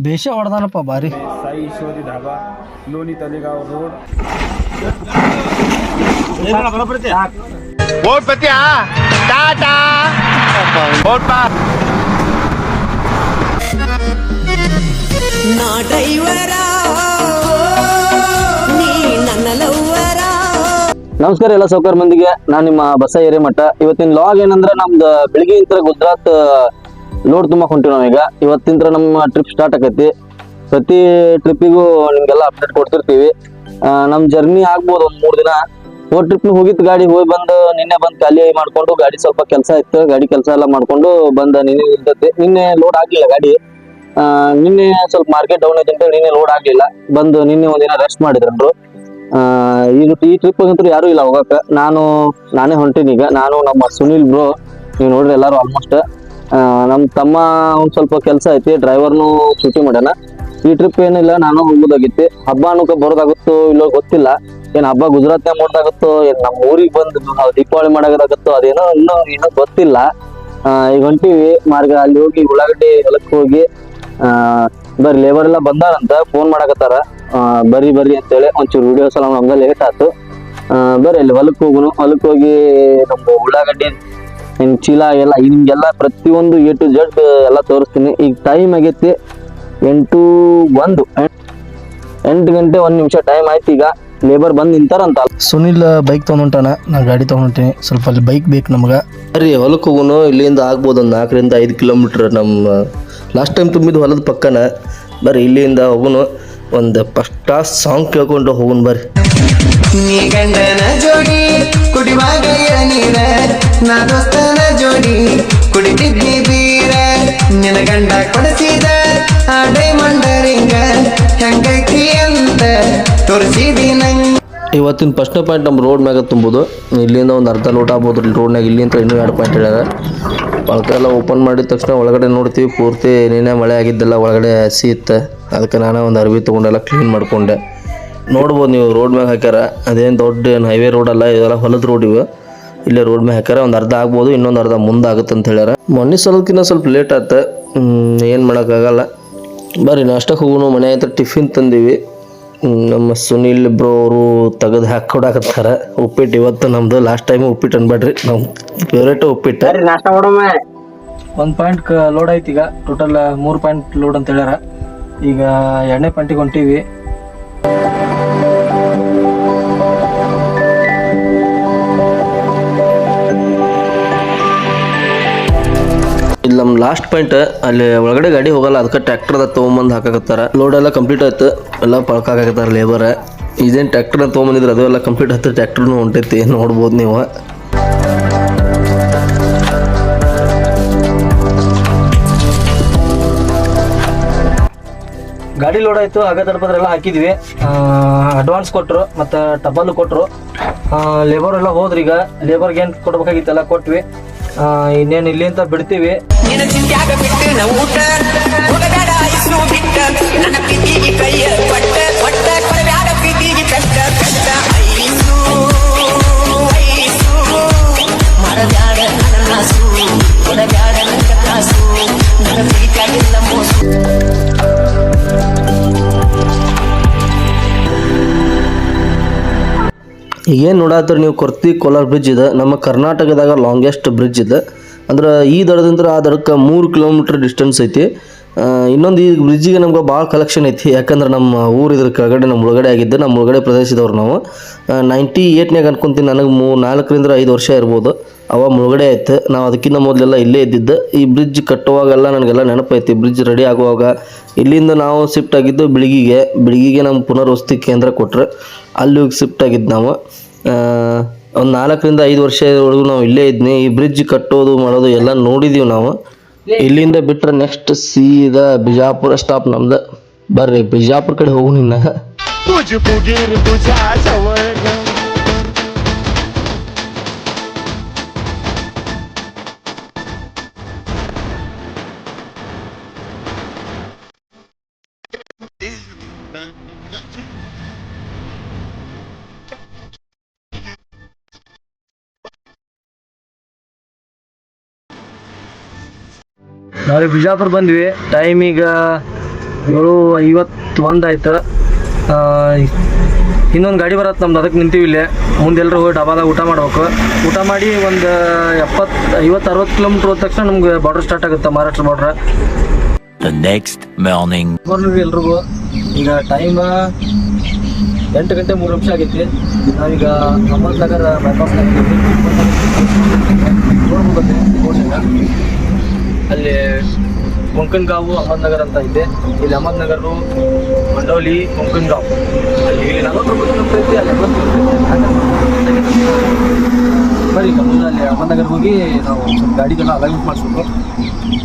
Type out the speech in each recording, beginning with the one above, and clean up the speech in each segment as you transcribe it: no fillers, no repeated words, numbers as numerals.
ಬೇಷ ಹೊಡೆದಾನಪ್ಪ ಬಾರಿ. साई ईश्वरी धाबा लोणी Talegaon road. Boat पत्या Tata boat पा ನಾ ಡ್ರೈವರ ನೀ ನನ್ನ ಲವ್ವರ. ನಮಸ್ಕಾರ ಎಲ್ಲ ಸೌಕರ್ ಮಂದಿಗೆ, ನಾನು ನಿಮ್ಮ ಬಸ ಹಿರೇಮಠ. ಇವತ್ತಿನ ಲಾಗ್ ಏನಂದ್ರೆ ನಮ್ದು ಬೆಳಗ್ಗೆ ಗುಜರಾತ್ ಲೋಡ್ ತುಂಬಾಕ್ ಹೊಂಟಿವಿ ನಾವೀಗ. ಇವತ್ತಿಂತ್ರ ನಮ್ಮ ಟ್ರಿಪ್ ಸ್ಟಾರ್ಟ್ ಆಕೈತಿ. ಪ್ರತಿ ಟ್ರಿಪ್ಪಿಗೂ ನಿಮ್ಗೆಲ್ಲ ಅಪ್ಡೇಟ್ ಕೊಡ್ತಿರ್ತೀವಿ. ನಮ್ ಜರ್ನಿ ಆಗ್ಬೋದು ಒಂದ್ 3 ದಿನ. ಟ್ರಿಪ್ ಹೋಗಿತ್ತು ಗಾಡಿ ಹೋಗಿ ಬಂದು ನಿನ್ನೆ ಬಂದು ಖಾಲಿ ಮಾಡ್ಕೊಂಡು, ಗಾಡಿ ಸ್ವಲ್ಪ ಕೆಲಸ ಇತ್ತು, ಗಾಡಿ ಕೆಲಸ ಎಲ್ಲ ಮಾಡ್ಕೊಂಡು ಬಂದ. ನಿನ್ನೆ ಲೋಡ್ ಆಗ್ಲಿಲ್ಲ ಗಾಡಿ. ನಿನ್ನೆ ಸ್ವಲ್ಪ ಮಾರ್ಕೆಟ್ ಡೌನ್ ಐತೆ ಅಂತ ನಿನ್ನೆ ಲೋಡ್ ಆಗ್ಲಿಲ್ಲ. ಬಂದು ನಿನ್ನೆ ಒಂದಿನ ರೆಸ್ಟ್ ಮಾಡಿದ್ರು. ಈ ಟ್ರಿಪ್ ಅಂತೂ ಯಾರು ಇಲ್ಲ ಹೋಗಕ್ಕೆ. ನಾನೇ ಹೊಂಟೀನಿ ಈಗ. ನಾನು ನಮ್ಮ ಸುನಿಲ್ ಬ್ರೋ, ನೀವು ನೋಡ್ರಿ ಎಲ್ಲಾರು ಆಲ್ಮೋಸ್ಟ್. ನಮ್ಮ ತಮ್ಮ ಒಂದ್ ಸ್ವಲ್ಪ ಕೆಲಸ ಐತಿ, ಡ್ರೈವರ್ನು ಡ್ಯೂಟಿ ಮಾಡ್ಯಾನ. ಈ ಟ್ರಿಪ್ ಏನಿಲ್ಲ, ನಾನು ಹೋಗೋದಾಗಿತ್ತು. ಹಬ್ಬ ಅನ್ನೋಕೆ ಬರೋದಾಗುತ್ತೋ ಇಲ್ಲೋ ಗೊತ್ತಿಲ್ಲ. ಏನ್ ಹಬ್ಬ ಗುಜರಾತ್ನಾಗ ಮಾಡೋದಾಗುತ್ತೋ, ಏನ್ ನಮ್ಮ ಊರಿಗೆ ಬಂದು ದೀಪಾವಳಿ ಮಾಡೋದಾಗುತ್ತೋ, ಅದೇನೋ ಇನ್ನೂ ಗೊತ್ತಿಲ್ಲ. ಈಗ ಹೊಂಟಿವಿ ಮಾರ್ಗ. ಅಲ್ಲಿ ಹೋಗಿ ಉಳ್ಳಾಗಡ್ಡಿ ಹೊಲಕ್ಕೆ ಹೋಗಿ ಬರ್ರಿ ಲೇಬರ್ ಎಲ್ಲ ಬಂದಾರಂತ ಫೋನ್ ಮಾಡಕತ್ತಾರ. ಬರ್ರಿ ಅಂತೇಳಿ ಒಂಚೂರು ವಿಡಿಯೋಸ್ ಎಲ್ಲ ನಮ್ಗೆ ಲೇಟ್ ಆಯ್ತು. ಬರ್ರಿ ಅಲ್ಲಿ ಹೊಲಕ್ಕೆ ಹೊಲಕ್ಕೆ ಹೋಗಿ ನಮ್ದು ಉಳ್ಳಾಗಡ್ಡಿ ಚೀಲ ಎಲ್ಲ ನಿಮ್ಗೆಲ್ಲ ಪ್ರತಿಯೊಂದು A to Z ಎಲ್ಲ ತೋರಿಸ್ತೀನಿ. ಈಗ ಟೈಮ್ ಆಗೈತಿ 8 ಗಂಟೆ 1 ನಿಮಿಷ ಟೈಮ್ ಆಯ್ತು. ಈಗ ಲೇಬರ್ ಬಂದು ನಿಂತಾರಂತ. ಸುನಿಲ್ ಬೈಕ್ ತೊಗೊಂಡಾನ, ನಾ ಗಾಡಿ ತೊಗೊಂಡಿನಿ. ಸ್ವಲ್ಪ ಅಲ್ಲಿ ಬೈಕ್ ಬೇಕು ನಮ್ಗೆ. ಬರ್ರಿ ಹೊಲಕ್ಕೆ ಹೋಗೋನು. ಇಲ್ಲಿಂದ ಆಗ್ಬೋದು ಒಂದು 4 ರಿಂದ 5 ಕಿಲೋಮೀಟ್ರ್. ನಮ್ಮ ಲಾಸ್ಟ್ ಟೈಮ್ ತುಂಬಿದ್ದು ಹೊಲದ ಪಕ್ಕನ. ಬರ್ರಿ ಇಲ್ಲಿಂದ ಹೋಗೋನು. ಒಂದು ಫಸ್ಟ್ ಕ್ಲಾಸ್ ಸಾಂಗ್ ಕೇಳ್ಕೊಂಡು ಹೋಗೋನು ಬರ್ರಿ. ನೀ ಗಂಡನ ಜೋಡಿ ಕುಡಿವಾಗ ನೀರ, ನಾ ದೋಸ್ತನ ಜೋಡಿ ಕುಡಿತಿದ್ನಿ ಬೀರ. ನಿನ ಗಂಡ ಕೊಡಿಸಿದ ಆ ಡೈಮಂಡ್ ರಿಂಗ ಹೆಂಗೈತಿ ಅಂತ ತೋರಿಸಿದಿ ನಂಗೆ. ಇವತ್ತಿನ ಫಸ್ಟ್ನೇ ಪಾಯಿಂಟ್ ನಮ್ಮ ರೋಡ್ ಮ್ಯಾಗ ತುಂಬೋದು. ಇಲ್ಲಿಂದ ಒಂದು ಅರ್ಧ ಲೋಟ ಆಗ್ಬೋದು ರೋಡ್ನಾಗ. ಇಲ್ಲಿಂದ ಇನ್ನೂ 2 ಪಾಯಿಂಟ್ ಹೇಳ್ಯಾರ. ಒಳಗೆ ಎಲ್ಲ ಓಪನ್ ಮಾಡಿದ ತಕ್ಷಣ ಒಳಗಡೆ ನೋಡ್ತೀವಿ. ಪೂರ್ತಿ ನಿನ್ನೆ ಮಳೆ ಆಗಿದ್ದೆಲ್ಲ ಒಳಗಡೆ ಹಸಿ ಇತ್ತು. ಅದಕ್ಕೆ ನಾನು ಒಂದು ಅರ್ಬಿ ತೊಗೊಂಡೆಲ್ಲ ಕ್ಲೀನ್ ಮಾಡಿಕೊಂಡೆ. ನೋಡ್ಬೋದು ನೀವು ರೋಡ್ ಮ್ಯಾಗ ಹಾಕ್ಯಾರ. ಅದೇನು ದೊಡ್ಡ ಏನು ಹೈವೇ ರೋಡ್ ಅಲ್ಲ, ಇದೆಲ್ಲ ಹೊಲದ ರೋಡ್ ಇವು. ಇಲ್ಲೇ ರೋಡ್ ಮ್ಯಾಗ ಹಾಕ್ಯಾರ. ಒಂದು ಅರ್ಧ ಆಗ್ಬೋದು, ಇನ್ನೊಂದು ಅರ್ಧ ಮುಂದೆ ಆಗುತ್ತೆ ಅಂತ ಹೇಳ್ಯಾರ. ಮೊನ್ನೆ ಸಲಕ್ಕಿಂತ ಸ್ವಲ್ಪ ಲೇಟ್ ಆಯ್ತು. ಏನು ಮಾಡೋಕ್ಕಾಗಲ್ಲ. ಬರ್ರಿ ನಾಷ್ಟಕ್ಕೆ ಹೋಗೋನು. ಮನೆ ಆಯ್ತು ಟಿಫಿನ್ ತಂದೀವಿ. ನಮ್ಮ ಸುನಿಲ್ ಬ್ರೋ ಅವರು ತೆಗೆದು ಹಾಕೊಡಾಕತ್ತಾರ ಉಪ್ಪಿಟ್ಟು. ಇವತ್ತು ನಮ್ದು ಲಾಸ್ಟ್ ಟೈಮ್ ಉಪ್ಪಿಟ್ಟು ಅನ್ಬೇಡ್ರಿ, ನಮ್ಮ ಫೇವ್ರೇಟ್ ಉಪ್ಪಿಟ್ಟು. ನಾಷ್ಟ ಮಾಡೋಣ. 1 ಪಾಯಿಂಟ್ ಲೋಡ್ ಐತಿ. ಈಗ ಟೋಟಲ್ 3 ಪಾಯಿಂಟ್ ಲೋಡ್ ಅಂತ ಹೇಳ್ಯಾರ. ಈಗ 2ನೇ ಪಾಯಿಂಟಿಗೆ ಹೊಂಟೀವಿ. ಇಲ್ಲಿ ನಮ್ಮ ಲಾಸ್ಟ್ ಪಾಯಿಂಟ್. ಅಲ್ಲಿ ಒಳಗಡೆ ಗಾಡಿ ಹೋಗಲ್ಲ, ಅದಕ್ಕೆ ಟ್ರ್ಯಾಕ್ಟರ್ದ ತೊಗೊಂಬಂದು ಹಾಕಾಕತ್ತಾರ. ಲೋಡ್ ಎಲ್ಲ ಕಂಪ್ಲೀಟ್ ಆಯ್ತು, ಎಲ್ಲ ಪಳ್ಕಾಕತ್ತಾರ ಲೇಬರ್. ಇದೇನು ಟ್ರ್ಯಾಕ್ಟರ್ನ ತೊಗೊಂಬಂದಿದ್ರೆ ಅದು ಎಲ್ಲ ಕಂಪ್ಲೀಟ್ ಆಯ್ತು. ಟ್ರ್ಯಾಕ್ಟರ್ನು ಹೊಂಟೈತಿ, ನೋಡ್ಬೋದು ನೀವು. ಗಾಡಿ ಲೋಡ್ ಆಯ್ತು. ತಡಪದ್ರ ಎಲ್ಲ ಹಾಕಿದ್ವಿ. ಅಡ್ವಾನ್ಸ್ ಕೊಟ್ಟರು, ಮತ್ತು ಟಬಲ್ ಕೊಟ್ಟರು. ಲೇಬರ್ ಎಲ್ಲ ಹೋದ್ರಿ. ಈಗ ಲೇಬರ್ಗೆ ಏನು ಕೊಡ್ಬೇಕಾಗಿತ್ತೆಲ್ಲ ಕೊಟ್ವಿ. ಇನ್ನೇನು ಇಲ್ಲಿ ಅಂತ ಬಿಡ್ತೀವಿ. ನಿನ್ನ ಚಿಂತ್ಯಾಗ ಬಿಟ್ಟು ನಾವು ಊಟ ಹುಡುಗಾಡ ಇಸ್ರು ಬಿಟ್ಟ ನನ್ನ ಪ್ರೀತಿಗೆ ಕೈಯ ಪಟ್ಟ ಒಟ್ಟ ಕೊಡಬ್ಯಾಡ ಪ್ರೀತಿಗೆ ಕಷ್ಟ ಕಷ್ಟ ಐಸು ಮಾಡಬ್ಯಾಡ ನನ್ನ ನಾಸು ಕೊಡಬ್ಯಾಡ ನನ್ನ ಕಾಸು ನನ್ನ ಪ್ರೀತಿಯಾಗಿಲ್ಲ ಮೋಸು. ಏನು ನೋಡತ್ತೀರಿ ನೀವು, ಕೊರ್ತಿ ಕೋಲಾರ ಬ್ರಿಡ್ಜ್ ಇದೆ. ನಮ್ಮ ಕರ್ನಾಟಕದಾಗ ಲಾಂಗೆಸ್ಟ್ ಬ್ರಿಡ್ಜ್ ಇದೆ. ಅಂದ್ರೆ ಈ ದಡದಿಂದ ಆ ದಡಕ್ಕೆ 3 ಕಿಲೋಮೀಟ್ರ್ ಡಿಸ್ಟೆನ್ಸ್ ಐತಿ. ಇನ್ನೊಂದು ಈ ಬ್ರಿಡ್ಜಿಗೆ ನಮ್ಗೆ ಭಾಳ ಕಲೆಕ್ಷನ್ ಐತಿ. ಯಾಕಂದ್ರೆ ನಮ್ಮ ಊರು ಇದ್ರ ಕೆಳಗಡೆ ನಮ್ಮ ಮುಳುಗಡೆ ಆಗಿದ್ದು. ನಮ್ಮ ಮುಳುಗಡೆ ಪ್ರದೇಶದವ್ರು ನಾವು. 98ನ್ಯಾಗ ಅನ್ಕೊಂತೀನಿ. ನನಗೆ 4 ರಿಂದ 5 ವರ್ಷ ಇರ್ಬೋದು. ಅವಾಗ ಮುಳುಗಡೆ ಆಯ್ತು. ನಾವು ಅದಕ್ಕಿಂತ ಮೊದಲೆಲ್ಲ ಇಲ್ಲೇ ಇದ್ದಿದ್ದು. ಈ ಬ್ರಿಡ್ಜ್ ಕಟ್ಟುವಾಗೆಲ್ಲ ನನಗೆಲ್ಲ ನೆನಪೈತಿ. ಬ್ರಿಡ್ಜ್ ರೆಡಿ ಆಗುವಾಗ ಇಲ್ಲಿಂದ ನಾವು ಶಿಫ್ಟ್ ಆಗಿದ್ದು ಬಿಳಿಗಿಗೆ ನಮ್ಮ ಪುನರ್ವಸತಿ ಕೇಂದ್ರ ಕೊಟ್ಟರೆ ಅಲ್ಲಿ ಹೋಗಿ ಶಿಫ್ಟ್ ಆಗಿದ್ದು ನಾವು. ಒಂದು 4 ರಿಂದ 5 ವರ್ಷದವರೆಗೂ ನಾವು ಇಲ್ಲೇ ಇದ್ನಿ. ಈ ಬ್ರಿಡ್ಜ್ ಕಟ್ಟೋದು ಮಾಡೋದು ಎಲ್ಲ ನೋಡಿದೀವಿ ನಾವು. ಇಲ್ಲಿಂದ ಬಿಟ್ಟರೆ ನೆಕ್ಸ್ಟ್ ಸೀದಾ ಬಿಜಾಪುರ ಸ್ಟಾಪ್ ನಮ್ದು. ಬರ್ರಿ ಬಿಜಾಪುರ ಕಡೆ ಹೋಗು. ನಿನ್ನ ನಾವು ಬಿಜಾಪುರ ಬಂದ್ವಿ. ಟೈಮ್ ಈಗ 7:51 ಆಯ್ತು. ಇನ್ನೊಂದು ಗಾಡಿ ಬರತ್ತೆ ನಮ್ದು, ಅದಕ್ಕೆ ನಿಂತೀವಿ ಇಲ್ಲೇ. ಮುಂದೆ ಎಲ್ಲರೂ ಹೋಗಿ ಡಾಬಾದಾಗ ಊಟ ಮಾಡ್ಬೇಕು. ಊಟ ಮಾಡಿ ಒಂದು 50-60 ಕಿಲೋಮೀಟ್ರ್ ಹೋದ ತಕ್ಷಣ ನಮ್ಗೆ ಬಾರ್ಡರ್ ಸ್ಟಾರ್ಟ್ ಆಗುತ್ತೆ, Maharashtra border. The next morning. ಎಲ್ರಿಗೂ ಈಗ ಟೈಮ್ 8 ಗಂಟೆ 3 ನಿಮಿಷ ಆಗೈತಿ. ನಾವೀಗ ಅಹಮದ್ನಗರ ಬೈಪಾಸ್ ಅಲ್ಲಿ ಕೊಂಕಣ್ಗಾವು ಅಹಮದ್ನಗರ್ ಅಂತ ಇದೆ. ಇಲ್ಲಿ ಅಹಮದ್ನಗರು, ಮಂಡೋಲಿ, ಕೊಂಕಣ್ಗಾವ್ ಅಲ್ಲಿ 40 ಕಿಲೋಮೀಟರ್ ಐತಿ. ಅಲ್ಲಿ 80 ಬರೀ ಈಗ ಮುಂದೆ ಅಲ್ಲಿ ಅಹಮದ್ನಗರ್ ಹೋಗಿ ನಾವು ಗಾಡಿಗೆಲ್ಲ ಅಲೈನ್ಮೆಂಟ್ ಮಾಡಿಸ್ಬೇಕು.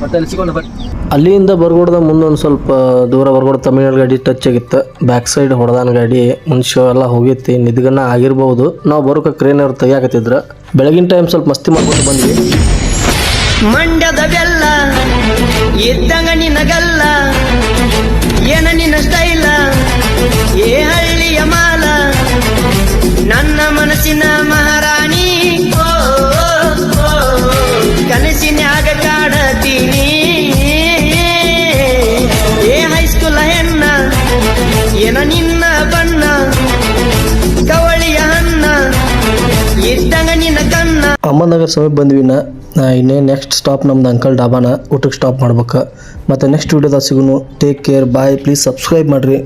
ಮತ್ತೆ ಅಲ್ಲಿ ಸಿಗೋಣ ಬರ್ರಿ. ಅಲ್ಲಿಂದ ಬರ್ಗೋಡ್ದ ಮುಂದೊಂದು ಸ್ವಲ್ಪ ದೂರ ಬರ್ಗೋಡ್ ತಮಿಳ್ನಾಡು ಗಾಡಿ ಟಚ್ ಆಗಿತ್ತು. ಬ್ಯಾಕ್ ಸೈಡ್ ಹೊಡೆದಾನ ಗಾಡಿ, ಮುನ್ಶೋ ಎಲ್ಲ ಹೋಗೈತಿ, ನಿದ್ಗನ್ನ ಆಗಿರ್ಬೋದು. ನಾವು ಬರೋಕೆ ಕ್ರೇನ್ ಅವ್ರು ತೆಗಿಯಾಕತ್ತಿದ್ರು. ಬೆಳಗಿನ ಟೈಮ್ ಸ್ವಲ್ಪ ಮಸ್ತಿ ಮಾಡ್ಕೊಂಡು ಬಂದ್ವಿ. ಮಂಡ್ಯದ ಬೆಲ್ಲ ಇದ್ದಂಗ ನಿನಗಲ್ಲ, ಏನ ನಿನ್ನ ಸ್ಟೈಲ, ಏ ಹಳ್ಳಿಯ ಮಾಲ, ನನ್ನ ಮನಸ್ಸಿನ ಮಹಾರಾಣಿ, ಓ ಕನಸಿನ್ಯಾಗ ಕಾಡತೀನಿ. ಏ ಹೈಸ್ಕೂಲ ಹೆಣ್ಣ, ಏನ ನಿನ್ನ ಬಣ್ಣ, ಕವಳಿಯ ಹಣ್ಣ ಇದ್ದಂಗ ನಿನ್ನ ಕಣ್ಣ. ಅಹಮದ್ನಗರ್ ಸಮೀಪ ಬಂದ್ವಿ. ಇನ್ನೇ ನೆಕ್ಸ್ಟ್ ಸ್ಟಾಪ್ ನಮ್ದು ಅಂಕಲ್ ಡಾಬಾನ, ಊಟಕ್ಕೆ ಸ್ಟಾಪ್ ಮಾಡ್ಬೇಕು. ಮತ್ತು ನೆಕ್ಸ್ಟ್ ವೀಡಿಯೋದಾಗ ಸಿಗೋನು. Take care, bye. Please subscribe ಮಾಡಿರಿ.